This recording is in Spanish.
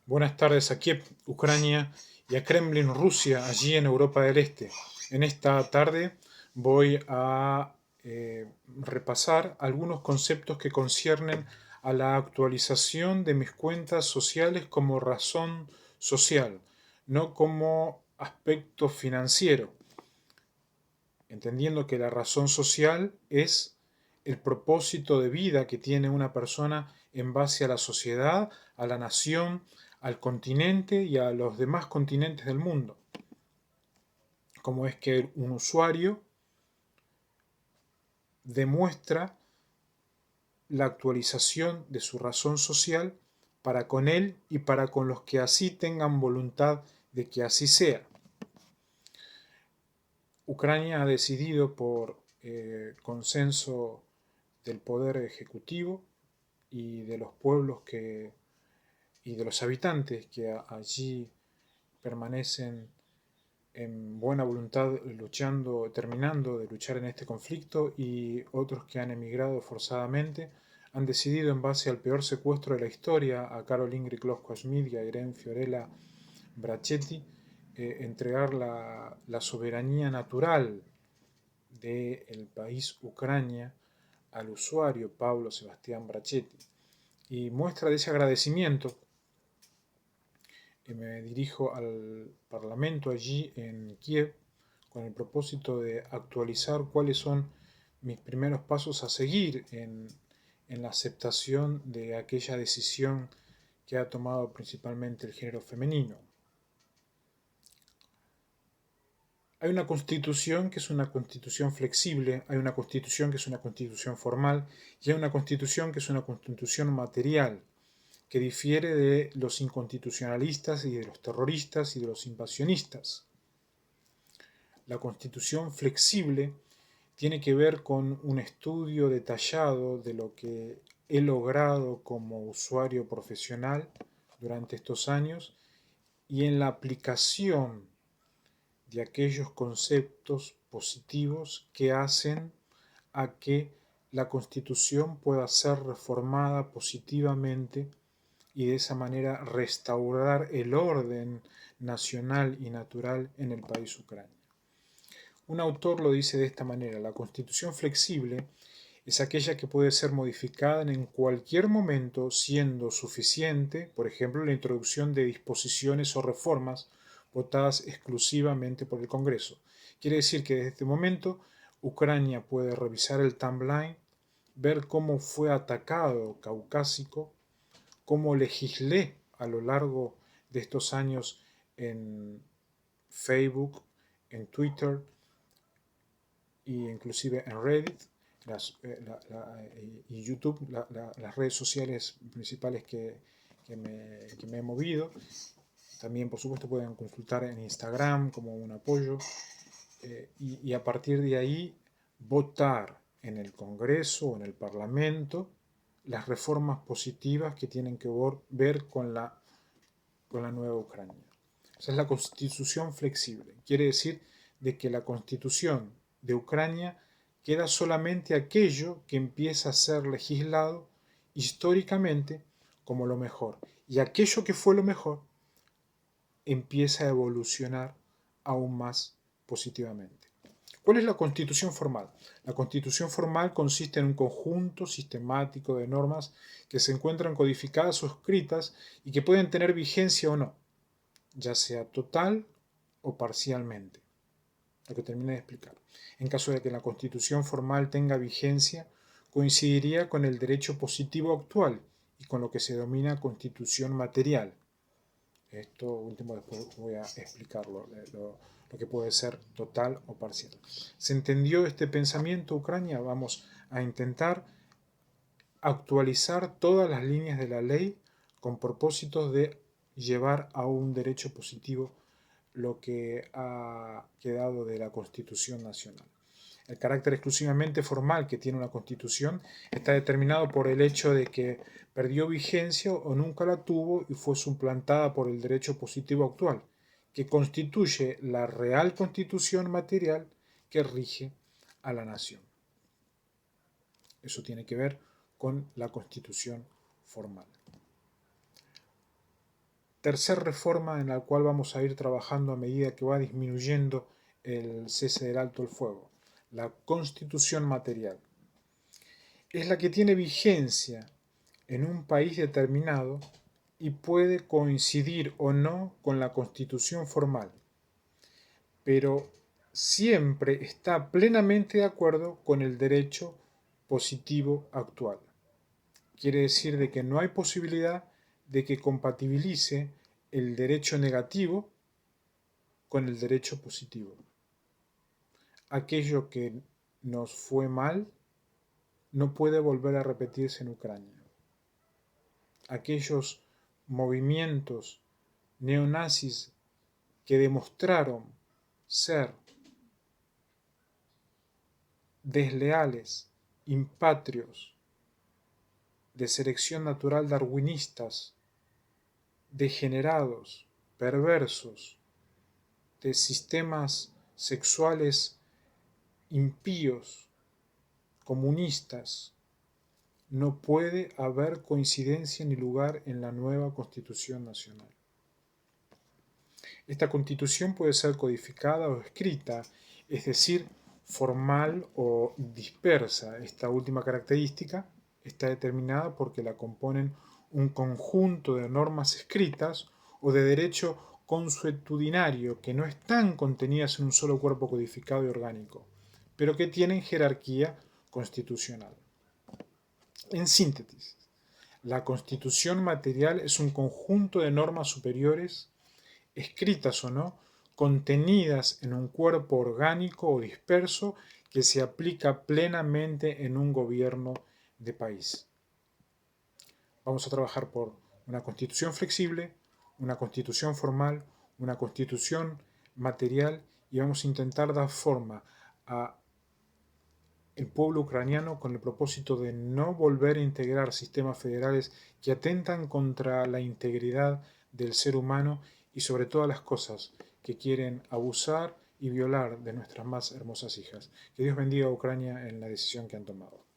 Buenas tardes a Kiev, Ucrania, y a Kremlin, Rusia, allí en Europa del Este. En esta tarde voy a repasar algunos conceptos que conciernen a la actualización de mis cuentas sociales como razón social, no como aspecto financiero, entendiendo que la razón social es el propósito de vida que tiene una persona en base a la sociedad, a la nación, al continente y a los demás continentes del mundo. Como es que un usuario demuestra la actualización de su razón social para con él y para con los que así tengan voluntad de que así sea. Ucrania ha decidido por consenso del poder ejecutivo y de los pueblos y de los habitantes que allí permanecen en buena voluntad luchando, terminando de luchar en este conflicto, y otros que han emigrado forzadamente, han decidido, en base al peor secuestro de la historia, a Karol Ingrid Klosko-Schmidt y a Irene Fiorella Brachetti, entregar la soberanía natural del país Ucrania al usuario Pablo Sebastián Brachetti. Y muestra de ese agradecimiento, me dirijo al Parlamento allí en Kiev con el propósito de actualizar cuáles son mis primeros pasos a seguir en la aceptación de aquella decisión que ha tomado principalmente el género femenino. Hay una constitución que es una constitución flexible, hay una constitución que es una constitución formal y hay una constitución que es una constitución material, que difiere de los inconstitucionalistas y de los terroristas y de los invasionistas. La constitución flexible tiene que ver con un estudio detallado de lo que he logrado como usuario profesional durante estos años y en la aplicación de aquellos conceptos positivos que hacen a que la Constitución pueda ser reformada positivamente y de esa manera restaurar el orden nacional y natural en el país Ucrania. Un autor lo dice de esta manera: la Constitución flexible es aquella que puede ser modificada en cualquier momento, siendo suficiente, por ejemplo, la introducción de disposiciones o reformas votadas exclusivamente por el Congreso. Quiere decir que desde este momento Ucrania puede revisar el timeline, ver cómo fue atacado Caucásico, cómo legislé a lo largo de estos años en Facebook, en Twitter e inclusive en Reddit y YouTube, las redes sociales principales que me he movido. También, por supuesto, pueden consultar en Instagram como un apoyo, y a partir de ahí votar en el Congreso o en el Parlamento las reformas positivas que tienen que ver con la nueva Ucrania. Esa es la constitución flexible. Quiere decir de que la constitución de Ucrania queda solamente aquello que empieza a ser legislado históricamente como lo mejor. Y aquello que fue lo mejor empieza a evolucionar aún más positivamente. ¿Cuál es la constitución formal? La constitución formal consiste en un conjunto sistemático de normas que se encuentran codificadas o escritas y que pueden tener vigencia o no, ya sea total o parcialmente. Lo que terminé de explicar. En caso de que la constitución formal tenga vigencia, coincidiría con el derecho positivo actual y con lo que se denomina constitución material. Esto último después voy a explicarlo, lo que puede ser total o parcial. ¿Se entendió este pensamiento, Ucrania? Vamos a intentar actualizar todas las líneas de la ley con propósitos de llevar a un derecho positivo lo que ha quedado de la Constitución Nacional. El carácter exclusivamente formal que tiene una Constitución está determinado por el hecho de que perdió vigencia o nunca la tuvo y fue suplantada por el derecho positivo actual, que constituye la real Constitución material que rige a la nación. Eso tiene que ver con la Constitución formal. tercera reforma en la cual vamos a ir trabajando a medida que va disminuyendo el cese del alto el fuego, la Constitución material. Es la que tiene vigencia en un país determinado y puede coincidir o no con la Constitución formal, pero siempre está plenamente de acuerdo con el derecho positivo actual. Quiere decir de que no hay posibilidad de que compatibilice el derecho negativo con el derecho positivo. Aquello que nos fue mal no puede volver a repetirse en Ucrania. Aquellos movimientos neonazis que demostraron ser desleales, impatrios, de selección natural darwinistas, degenerados, perversos, de sistemas sexuales impíos, comunistas. No puede haber coincidencia ni lugar en la nueva Constitución Nacional. Esta Constitución puede ser codificada o escrita, es decir, formal o dispersa. Esta última característica está determinada porque la componen un conjunto de normas escritas o de derecho consuetudinario que no están contenidas en un solo cuerpo codificado y orgánico, pero que tienen jerarquía constitucional. En síntesis, la Constitución material es un conjunto de normas superiores, escritas o no, contenidas en un cuerpo orgánico o disperso que se aplica plenamente en un gobierno de país. Vamos a trabajar por una constitución flexible, una constitución formal, una constitución material y vamos a intentar dar forma a el pueblo ucraniano con el propósito de no volver a integrar sistemas federales que atentan contra la integridad del ser humano y sobre todas las cosas que quieren abusar y violar de nuestras más hermosas hijas. Que Dios bendiga a Ucrania en la decisión que han tomado.